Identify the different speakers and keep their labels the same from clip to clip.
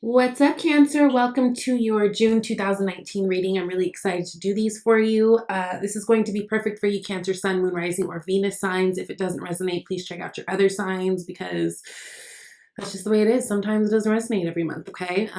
Speaker 1: What's up, Cancer? Welcome to your June 2019 reading. I'm really excited to do these for you. This is going to be perfect for you, Cancer, Sun, Moon, Rising, or Venus signs. If it doesn't resonate, please check out your other signs because that's just the way it is. Sometimes it doesn't resonate every month, okay?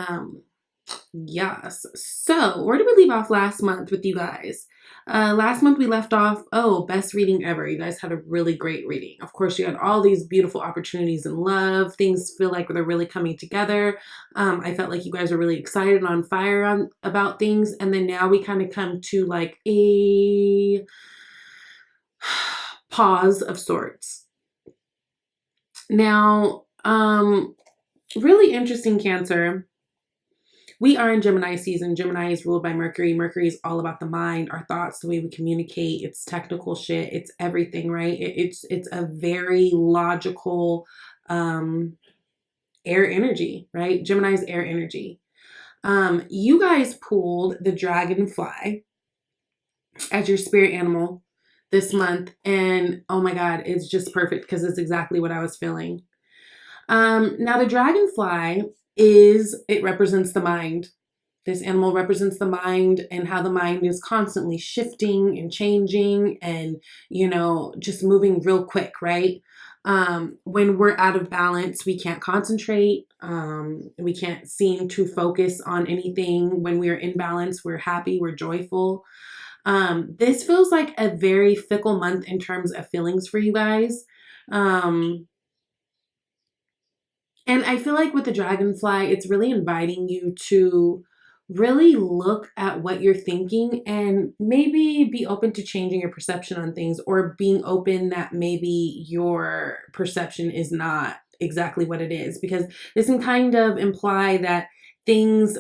Speaker 1: Yes. So, where did we leave off last month with you guys? Last month we left off, best reading ever. You guys had a really great reading. Of course, you had all these beautiful opportunities in love. Things feel like they're really coming together. I felt like you guys are really excited and on fire about things. And then now we kind of come to like a pause of sorts. Now, really interesting, Cancer. We are in Gemini season. Gemini is ruled by Mercury. Mercury is all about the mind, our thoughts, the way we communicate. It's technical shit. It's everything, right? It's a very logical air energy, right? Gemini's air energy. You guys pulled the dragonfly as your spirit animal this month, and oh my God, it's just perfect because it's exactly what I was feeling. Now the dragonfly it represents the mind. This animal represents the mind and how the mind is constantly shifting and changing and, just moving real quick, right? When we're out of balance, we can't concentrate. We can't seem to focus on anything. When we are in balance, we're happy, we're joyful. This feels like a very fickle month in terms of feelings for you guys. And I feel like with the dragonfly, it's really inviting you to really look at what you're thinking and maybe be open to changing your perception on things, or being open that maybe your perception is not exactly what it is, because this can kind of imply that things,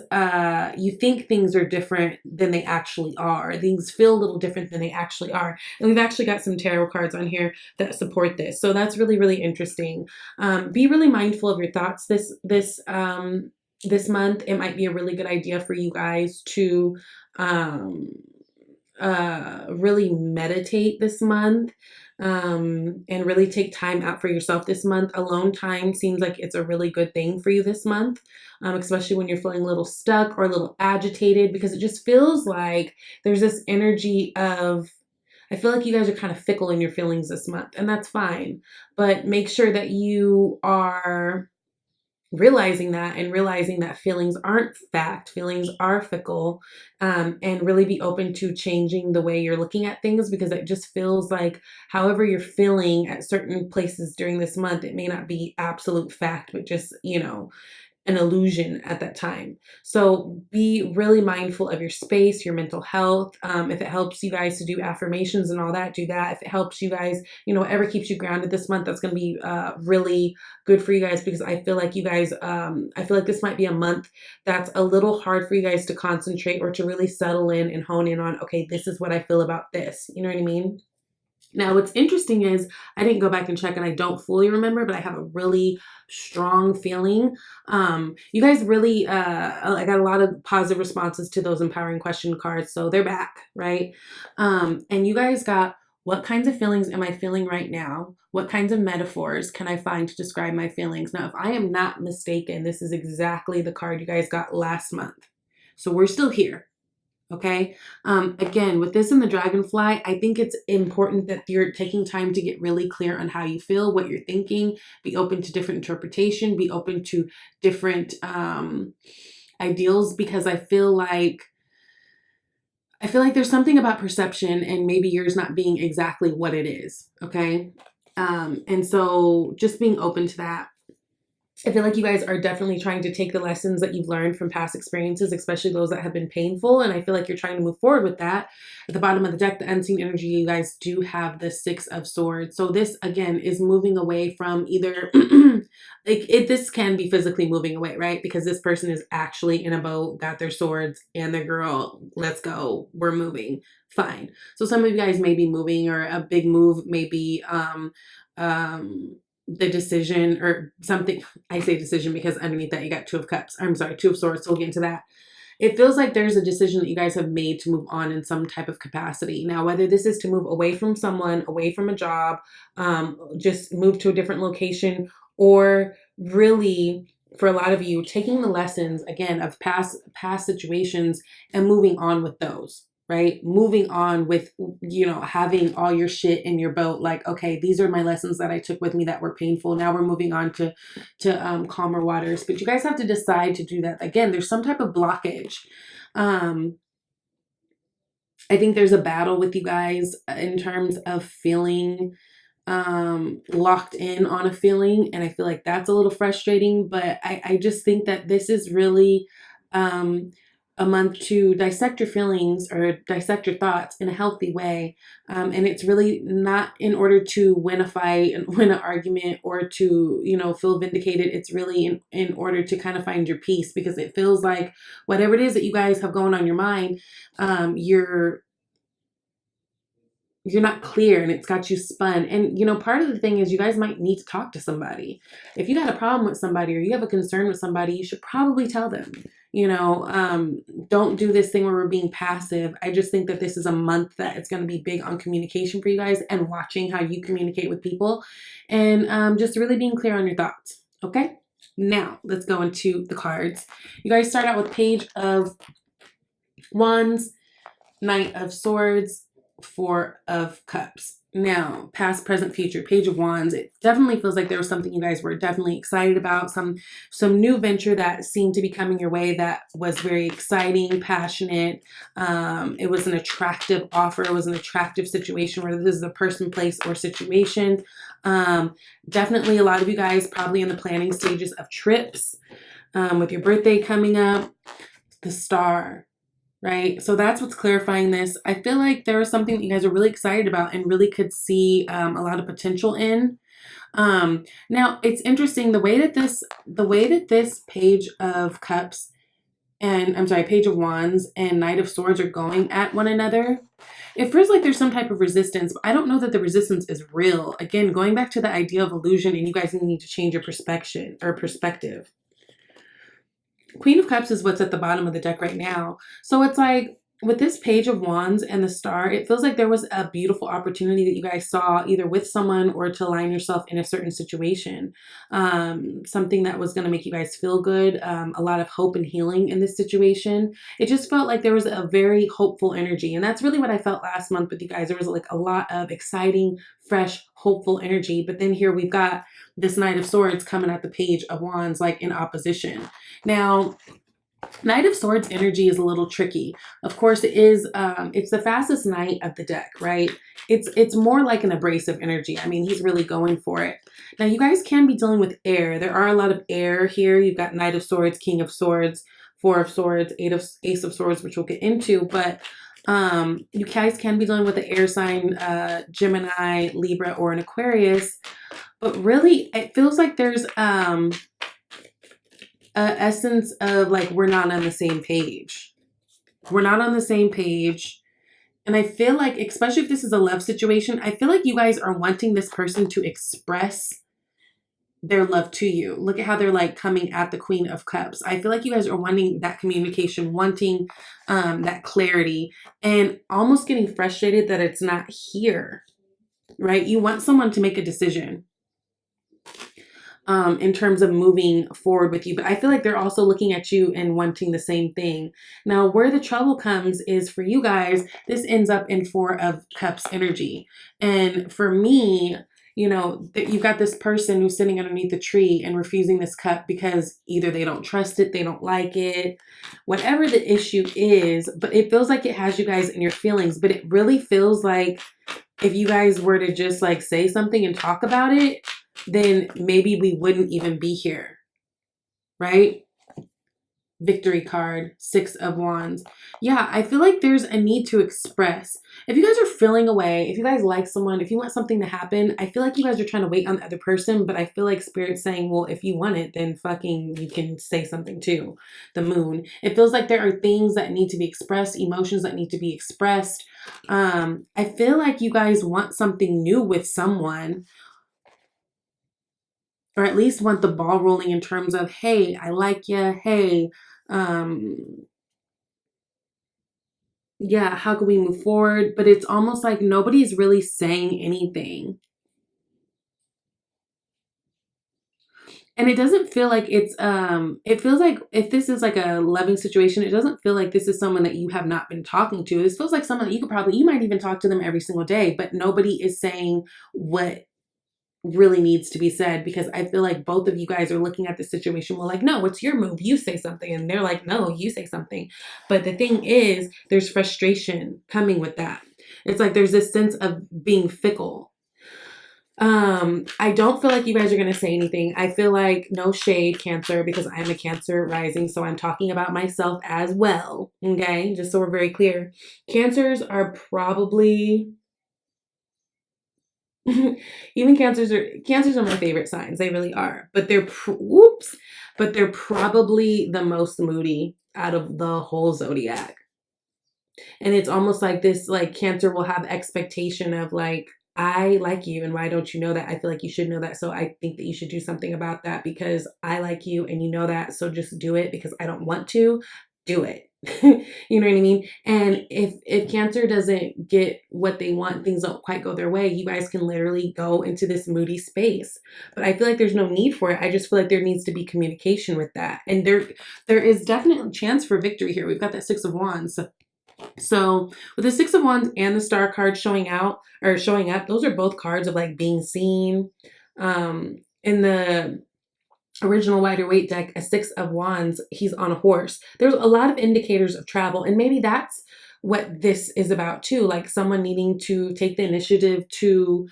Speaker 1: you think things are different than they actually are. Things feel a little different than they actually are. And we've actually got some tarot cards on here that support this. So that's really, really interesting. Be really mindful of your thoughts this month. It might be a really good idea for you guys to really meditate this month, and really take time out for yourself this month. Alone time seems like it's a really good thing for you this month, especially when you're feeling a little stuck or a little agitated, because it just feels like there's this energy of, I feel like you guys are kind of fickle in your feelings this month, and that's fine. But make sure that you are realizing that feelings aren't fact, feelings are fickle, and really be open to changing the way you're looking at things, because it just feels like however you're feeling at certain places during this month, it may not be absolute fact, but just, an illusion at that time. So be really mindful of your space, your mental health. If it helps you guys to do affirmations and all that, do that. If it helps you guys, whatever keeps you grounded this month, that's going to be really good for you guys, because I feel like you guys, I feel like this might be a month that's a little hard for you guys to concentrate or to really settle in and hone in on, okay, this is what I feel about this. You know what I mean? Now, what's interesting is I didn't go back and check, and I don't fully remember, but I have a really strong feeling. You guys really, I got a lot of positive responses to those empowering question cards, so they're back, right? And you guys got, what kinds of feelings am I feeling right now? What kinds of metaphors can I find to describe my feelings? Now, if I am not mistaken, this is exactly the card you guys got last month. So we're still here. Okay. Again, with this and the dragonfly, I think it's important that you're taking time to get really clear on how you feel, what you're thinking, be open to different interpretation, be open to different ideals, because I feel like there's something about perception and maybe yours not being exactly what it is. Okay. And so just being open to that. I feel like you guys are definitely trying to take the lessons that you've learned from past experiences, especially those that have been painful. And I feel like you're trying to move forward with that. At the bottom of the deck, the unseen energy, you guys do have the Six of Swords. So this, again, is moving away from either, this can be physically moving away, right? Because this person is actually in a boat, got their swords, and their girl, let's go, we're moving. Fine. So some of you guys may be moving, or a big move may be, the decision or something. I say decision because underneath that you got Two of Swords. So we'll get into that. It feels like there's a decision that you guys have made to move on in some type of capacity. Now, whether this is to move away from someone, away from a job, just move to a different location, or really for a lot of you, taking the lessons again of past situations and moving on with those, right? Moving on with, having all your shit in your boat. Like, okay, these are my lessons that I took with me that were painful. Now we're moving on to calmer waters. But you guys have to decide to do that. Again, there's some type of blockage. I think there's a battle with you guys in terms of feeling locked in on a feeling, and I feel like that's a little frustrating, but I just think that this is really a month to dissect your feelings or dissect your thoughts in a healthy way, and it's really not in order to win a fight and win an argument or to feel vindicated. It's really in order to kind of find your peace, because it feels like whatever it is that you guys have going on your mind, you're not clear, and it's got you spun. And part of the thing is you guys might need to talk to somebody. If you got a problem with somebody or you have a concern with somebody, you should probably tell them. Don't do this thing where we're being passive. I just think that this is a month that it's going to be big on communication for you guys and watching how you communicate with people, and just really being clear on your thoughts. Okay, now let's go into the cards. You guys start out with Page of Wands, Knight of Swords, Four of Cups. Now, past, present, future, Page of Wands. It definitely feels like there was something you guys were definitely excited about, some new venture that seemed to be coming your way that was very exciting, passionate. It was an attractive offer. It was an attractive situation, whether this is a person, place, or situation. Definitely a lot of you guys probably in the planning stages of trips, with your birthday coming up. The Star. Right? So that's what's clarifying this. I feel like there was something that you guys are really excited about and really could see a lot of potential in. Now it's interesting the way that this Page of Cups and Page of Wands and Knight of Swords are going at one another. It feels like there's some type of resistance, but I don't know that the resistance is real. Again, going back to the idea of illusion, and you guys need to change your perspective. Queen of Cups is what's at the bottom of the deck right now. So it's like with this Page of Wands and the Star, it feels like there was a beautiful opportunity that you guys saw either with someone or to align yourself in a certain situation. Something that was going to make you guys feel good. A lot of hope and healing in this situation. It just felt like there was a very hopeful energy. And that's really what I felt last month with you guys. There was like a lot of exciting, fresh, hopeful energy. But then here we've got this Knight of Swords coming at the Page of Wands like in opposition. Now, Knight of Swords energy is a little tricky. Of course, it is. It's the fastest knight of the deck, right? It's more like an abrasive energy. I mean, he's really going for it. Now, you guys can be dealing with air. There are a lot of air here. You've got Knight of Swords, King of Swords, Four of Swords, Ace of Swords, which we'll get into. But you guys can be dealing with the air sign, Gemini, Libra, or an Aquarius. But really, it feels like there's essence of like we're not on the same page. We're not on the same page. And I feel like, especially if this is a love situation, I feel like you guys are wanting this person to express their love to you. Look at how they're like coming at the Queen of Cups. I feel like you guys are wanting that communication, wanting that clarity, and almost getting frustrated that it's not here, right? You want someone to make a decision in terms of moving forward with you. But I feel like they're also looking at you and wanting the same thing. Now, where the trouble comes is for you guys, this ends up in Four of Cups energy. And for me, you've got this person who's sitting underneath the tree and refusing this cup because either they don't trust it, they don't like it, whatever the issue is. But it feels like it has you guys in your feelings. But it really feels like if you guys were to just like say something and talk about it, then maybe we wouldn't even be here, right? Victory card, Six of Wands. Yeah, I feel like there's a need to express. If you guys are feeling away, if you guys like someone, if you want something to happen, I feel like you guys are trying to wait on the other person, but I feel like Spirit's saying, well, if you want it, then fucking you can say something too. The Moon. It feels like there are things that need to be expressed, emotions that need to be expressed. I feel like you guys want something new with someone, or at least want the ball rolling in terms of, hey, I like you. Hey, yeah, how can we move forward? But it's almost like nobody's really saying anything. And it doesn't feel like it's it feels like if this is like a loving situation, it doesn't feel like this is someone that you have not been talking to. This feels like someone that you might even talk to them every single day, but nobody is saying what really needs to be said, because I feel like both of you guys are looking at the situation, well, like, no, what's your move? You say something. And they're like, no, you say something. But the thing is, there's frustration coming with that. It's like there's this sense of being fickle. I don't feel like you guys are going to say anything. I feel like no shade, Cancer, because I'm a Cancer rising, so I'm talking about myself as well. Okay, just so we're very clear. Cancers are probably even cancers are my favorite signs. They really are. But they're probably the most moody out of the whole zodiac. And it's almost like this, like, Cancer will have expectation of like, I like you, and why don't you know that? I feel like you should know that. So I think that you should do something about that because I like you and you know that. So just do it because I don't want to do it. You know what I mean? And if Cancer doesn't get what they want, things don't quite go their way, you guys can literally go into this moody space. But I feel like there's no need for it. I just feel like there needs to be communication with that. And there is definitely a chance for victory here. We've got that Six of Wands. So with the Six of Wands and the Star card showing out or showing up, those are both cards of like being seen. In the original Wider Waite deck, a Six of Wands, he's on a horse. There's a lot of indicators of travel, and maybe that's what this is about too. Like someone needing to take the initiative to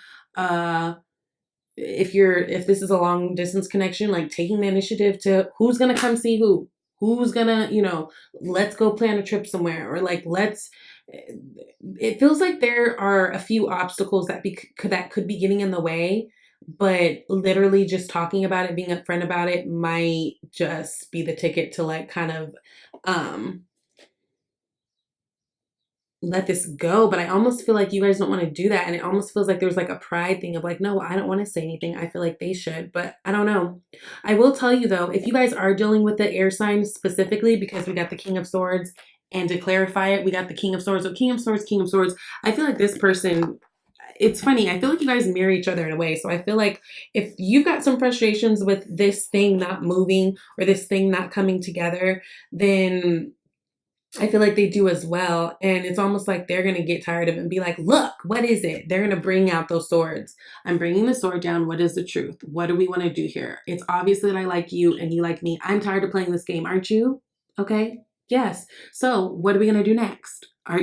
Speaker 1: if this is a long distance connection, like taking the initiative to who's gonna come see who's gonna, let's go plan a trip somewhere, or like it feels like there are a few obstacles that could be getting in the way, but literally just talking about it, being upfront about it might just be the ticket to like kind of um let this go. But I almost feel like you guys don't want to do that. And it almost feels like there's like a pride thing of like, no, I don't want to say anything. I feel like they should, but I don't know. I will tell you though, if you guys are dealing with the air signs specifically, because we got the King of Swords, and to clarify it, we got the King of Swords. So King of Swords, King of Swords. I feel like this person, it's funny. I feel like you guys mirror each other in a way. So I feel like if you've got some frustrations with this thing not moving or this thing not coming together, then I feel like they do as well. And it's almost like they're going to get tired of it and be like, look, what is it? They're going to bring out those swords. I'm bringing the sword down. What is the truth? What do we want to do here? It's obvious that I like you and you like me. I'm tired of playing this game. Aren't you? Okay. Yes. So what are we going to do next? Are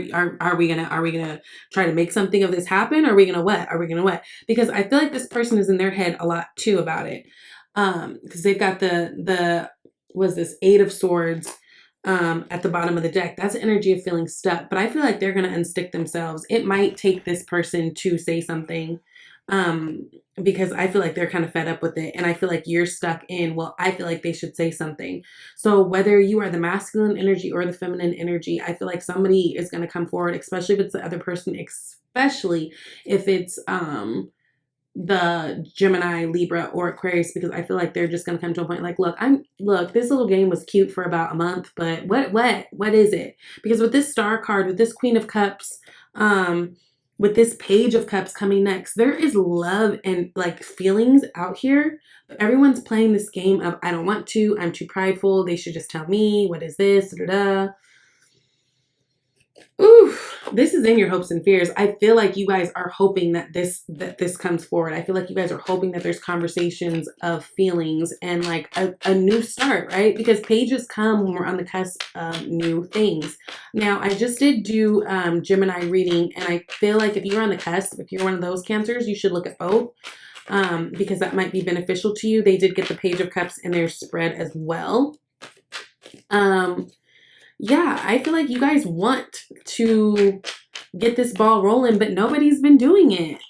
Speaker 1: we gonna try to make something of this happen? Or are we gonna what? Are we gonna what? Because I feel like this person is in their head a lot too about it. Because they've got the was this Eight of Swords at the bottom of the deck. That's energy of feeling stuck. But I feel like they're going to unstick themselves. It might take this person to say something, because I feel like they're kind of fed up with it. And I feel like you're stuck in, well, I feel like they should say something. So whether you are the masculine energy or the feminine energy, I feel like somebody is going to come forward, especially if it's the other person, especially if it's the Gemini, Libra, or Aquarius, because I feel like they're just gonna come to a point like, look, this little game was cute for about a month, but what is it? Because with this Star card, with this Queen of Cups, with this Page of Cups coming next, there is love and like feelings out here, but everyone's playing this game of I don't want to, I'm too prideful, they should just tell me, what is this, da da da. Ooh, this is in your hopes and fears. I feel like you guys are hoping that this comes forward. I feel like you guys are hoping that there's conversations of feelings and like a new start, right? Because pages come when we're on the cusp of new things. Now, I just did do Gemini reading, and I feel like if you're on the cusp, if you're one of those Cancers, you should look at both, because that might be beneficial to you. They did get the Page of Cups in their spread as well. Yeah, I feel like you guys want to get this ball rolling, but nobody's been doing it.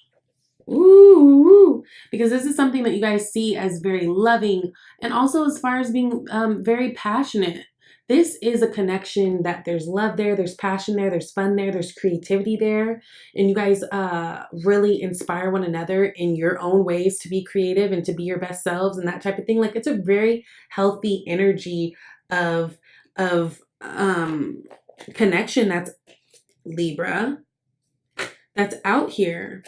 Speaker 1: Ooh, because this is something that you guys see as very loving, and also as far as being very passionate. This is a connection that there's love there, there's passion there, there's fun there, there's creativity there, and you guys really inspire one another in your own ways to be creative and to be your best selves and that type of thing. Like it's a very healthy energy of connection that's Libra, that's out here.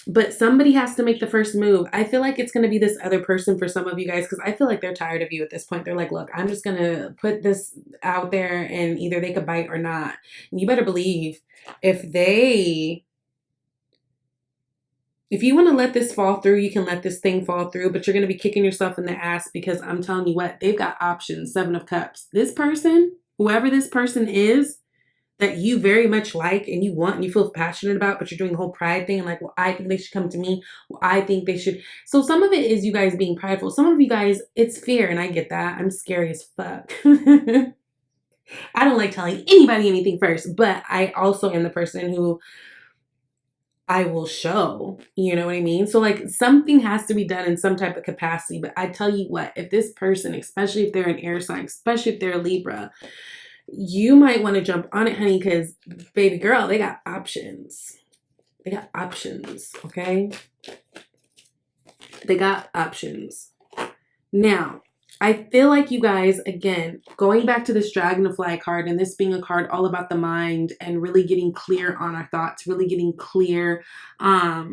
Speaker 1: But somebody has to make the first move. I feel like it's going to be this other person for some of you guys because I feel like they're tired of you at this point. They're like, look, I'm just going to put this out there and either they could bite or not. And you better believe if you want to let this fall through, you can let this thing fall through, but you're going to be kicking yourself in the ass because I'm telling you what, they've got options. Seven of Cups. This person, whoever this person is, that you very much like and you want and you feel passionate about, but you're doing the whole pride thing and like, well, I think they should come to me. Well, I think they should. So some of it is you guys being prideful. Some of you guys, it's fear, and I get that. I'm scary as fuck. I don't like telling anybody anything first, but I also am the person who I will show, you know what I mean? So like something has to be done in some type of capacity. But I tell you what, if this person, especially if they're an air sign, especially if they're a Libra, you might want to jump on it, honey, because baby girl, they got options. They got options, okay? They got options. Now, I feel like you guys, again, going back to this Dragonfly card and this being a card all about the mind and really getting clear on our thoughts, really getting clear, yeah,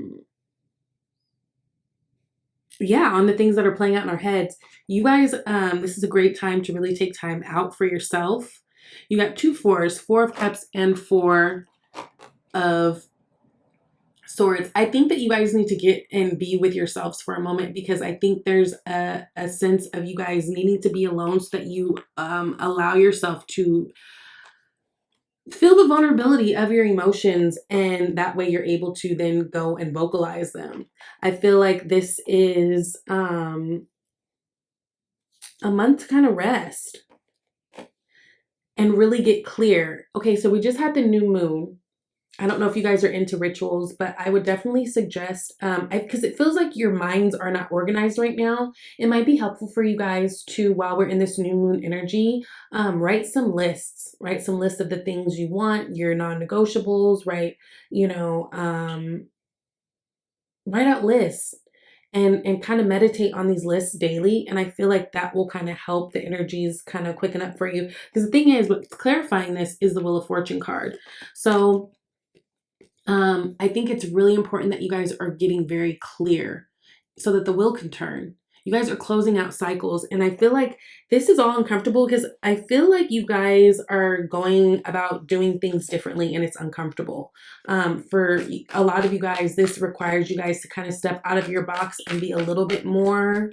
Speaker 1: on the things that are playing out in our heads. You guys, this is a great time to really take time out for yourself. You got 2 fours, 4 of Cups and 4 of Swords. I think that you guys need to get and be with yourselves for a moment because I think there's a sense of you guys needing to be alone so that you allow yourself to feel the vulnerability of your emotions, and that way you're able to then go and vocalize them. I feel like this is a month to kind of rest and really get clear. Okay, so we just had the new moon. I don't know if you guys are into rituals, but I would definitely suggest, because it feels like your minds are not organized right now. It might be helpful for you guys to, while we're in this new moon energy, write some lists. Write some lists of the things you want, your non-negotiables, right? You know, write out lists and kind of meditate on these lists daily. And I feel like that will kind of help the energies kind of quicken up for you. Because the thing is, what's clarifying this is the Wheel of Fortune card. So I think it's really important that you guys are getting very clear so that the wheel can turn. You guys are closing out cycles. And I feel like this is all uncomfortable because I feel like you guys are going about doing things differently and it's uncomfortable. For a lot of you guys, this requires you guys to kind of step out of your box and be a little bit more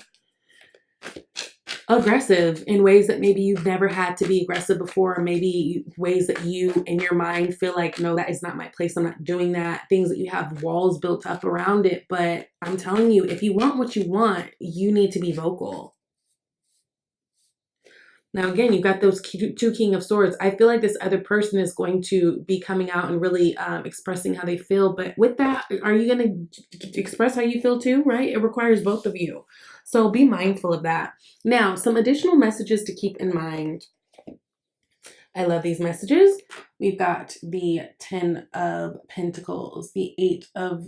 Speaker 1: aggressive in ways that maybe you've never had to be aggressive before, or maybe ways that you in your mind feel like, no, that is not my place, I'm not doing that, things that you have walls built up around it. But I'm telling you, if you want what you want, you need to be vocal. Now, again, you've got those 2 King of Swords. I feel like this other person is going to be coming out and really expressing how they feel. But with that, are you going to express how you feel too, right? It requires both of you. So be mindful of that. Now, some additional messages to keep in mind. I love these messages. We've got the 10 of Pentacles, the 8 of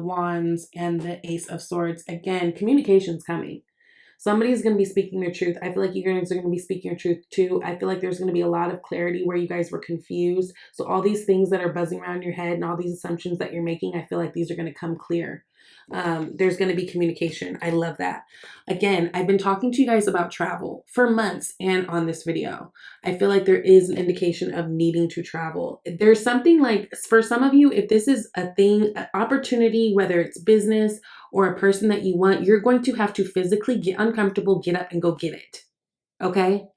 Speaker 1: Wands, and the Ace of Swords. Again, communication's coming. Somebody's going to be speaking their truth. I feel like you guys are going to be speaking your truth too. I feel like there's going to be a lot of clarity where you guys were confused. So all these things that are buzzing around your head and all these assumptions that you're making, I feel like these are going to come clear. There's going to be communication. I love that. Again, I've been talking to you guys about travel for months and on this video. I feel like there is an indication of needing to travel. There's something like, for some of you, if this is a thing, an opportunity, whether it's business or a person that you want, you're going to have to physically get uncomfortable, get up and go get it. Okay?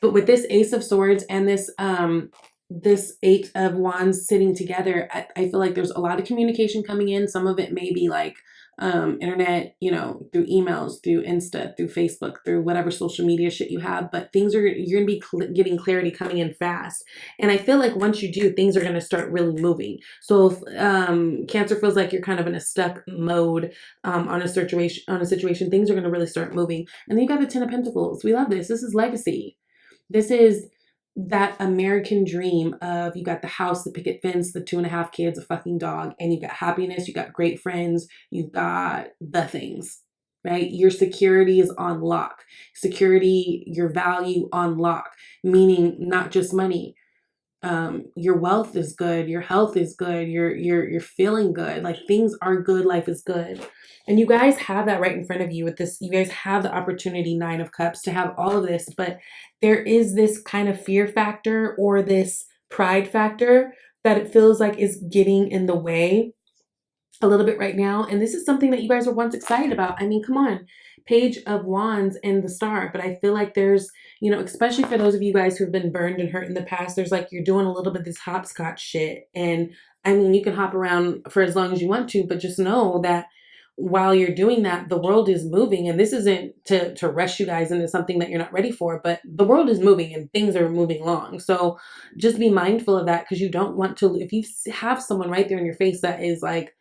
Speaker 1: But with this Ace of Swords and this 8 of Wands sitting together, I feel like there's a lot of communication coming in. Some of it may be like internet, you know, through emails, through Insta, through Facebook, through whatever social media shit you have. But you're going to be getting clarity coming in fast. And I feel like once you do, things are going to start really moving. So if Cancer feels like you're kind of in a stuck mode on a situation, things are going to really start moving. And then you got the 10 of Pentacles. We love this. This is legacy. This is that American dream of, you got the house, the picket fence, the 2.5 kids, a fucking dog, and you got happiness, you got great friends, you've got the things, right? Your security is on lock. Security, your value on lock, meaning not just money. your wealth is good, your health is good, you're feeling good, like things are good, life is good. And you guys have that right in front of you with this. You guys have the opportunity, Nine of Cups, to have all of this, but there is this kind of fear factor or this pride factor that it feels like is getting in the way a little bit right now. And this is something that you guys were once excited about. I mean, come on, Page of Wands and the Star. But I feel like there's, you know, especially for those of you guys who've been burned and hurt in the past, there's like, you're doing a little bit of this hopscotch shit. And I mean, you can hop around for as long as you want to, but just know that while you're doing that, the world is moving. And this isn't to rush you guys into something that you're not ready for, but the world is moving and things are moving along. So just be mindful of that, because you don't want to, if you have someone right there in your face that is like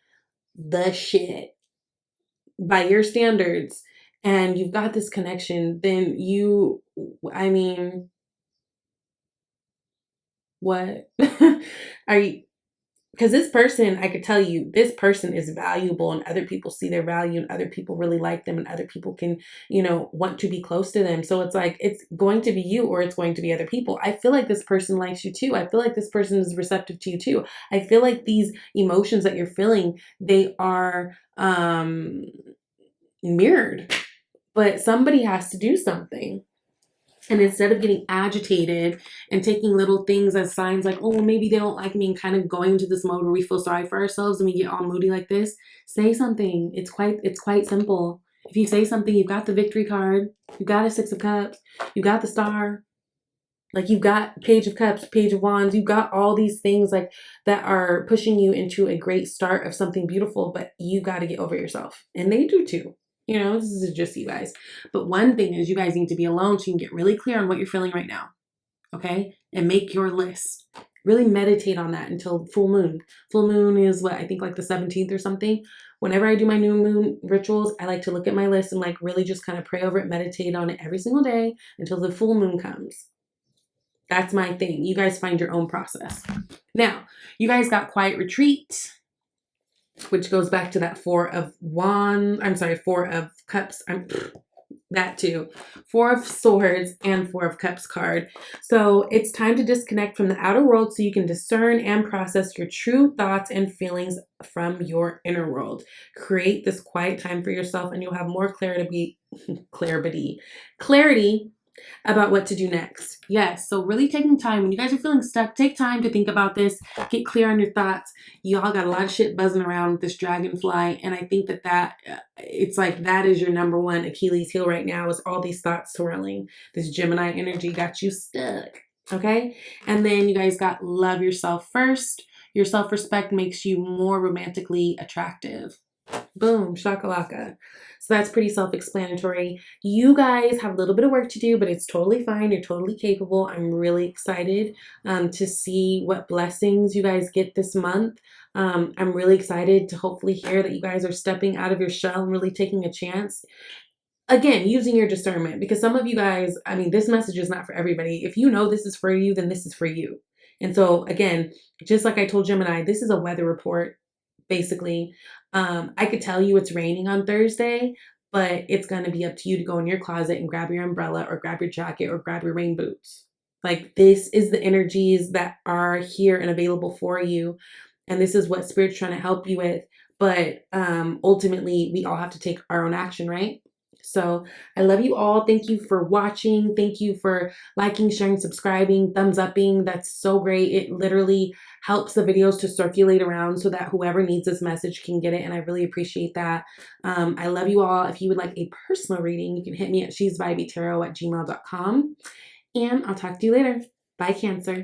Speaker 1: the shit by your standards, and you've got this connection, then you, I mean, what are you? Because this person, I could tell you, this person is valuable, and other people see their value, and other people really like them, and other people can, you know, want to be close to them. So it's like, it's going to be you or it's going to be other people. I feel like this person likes you too. I feel like this person is receptive to you too. I feel like these emotions that you're feeling, they are mirrored, but somebody has to do something. And instead of getting agitated and taking little things as signs like, oh, well, maybe they don't like me, and kind of going into this mode where we feel sorry for ourselves and we get all moody like this, say something. It's quite simple. If you say something, you've got the victory card, you've got a Six of Cups, you've got the Star, like you've got Page of Cups, Page of Wands, you've got all these things like that are pushing you into a great start of something beautiful, but you got to get over yourself. And they do too. You know, this is just you guys. But one thing is, you guys need to be alone so you can get really clear on what you're feeling right now. Okay? And make your list. Really meditate on that until full moon. Full moon is what, I think like the 17th or something. Whenever I do my new moon rituals, I like to look at my list and like really just kind of pray over it, meditate on it every single day until the full moon comes. That's my thing. You guys find your own process. Now, you guys got Quiet Retreat, which goes back to that Four of Cups. That too. Four of Swords and Four of Cups card. So it's time to disconnect from the outer world so you can discern and process your true thoughts and feelings from your inner world. Create this quiet time for yourself, and you'll have more clarity about what to do next. Yes, so really taking time. When you guys are feeling stuck, take time to think about this, get clear on your thoughts. Y'all got a lot of shit buzzing around with this dragonfly, and I think that it's like that is your number one Achilles heel right now, is all these thoughts swirling. This Gemini energy got you stuck, okay? And then you guys got love yourself first. Your self-respect makes you more romantically attractive. Boom, shakalaka. So that's pretty self-explanatory. You guys have a little bit of work to do, but it's totally fine. You're totally capable. I'm really excited to see what blessings you guys get this month. I'm really excited to hopefully hear that you guys are stepping out of your shell and really taking a chance. Again, using your discernment, because some of you guys, I mean, this message is not for everybody. If you know this is for you, then this is for you. And so again, just like I told Gemini, this is a weather report. Basically, I could tell you it's raining on Thursday, but it's going to be up to you to go in your closet and grab your umbrella or grab your jacket or grab your rain boots. Like, this is the energies that are here and available for you. And this is what Spirit's trying to help you with. But ultimately, we all have to take our own action, right? So I love you all. Thank you for watching. Thank you for liking, sharing, subscribing, thumbs upping. That's so great. It literally helps the videos to circulate around so that whoever needs this message can get it. And I really appreciate that. I love you all. If you would like a personal reading, you can hit me at shesvibeytarot@gmail.com. And I'll talk to you later. Bye, Cancer.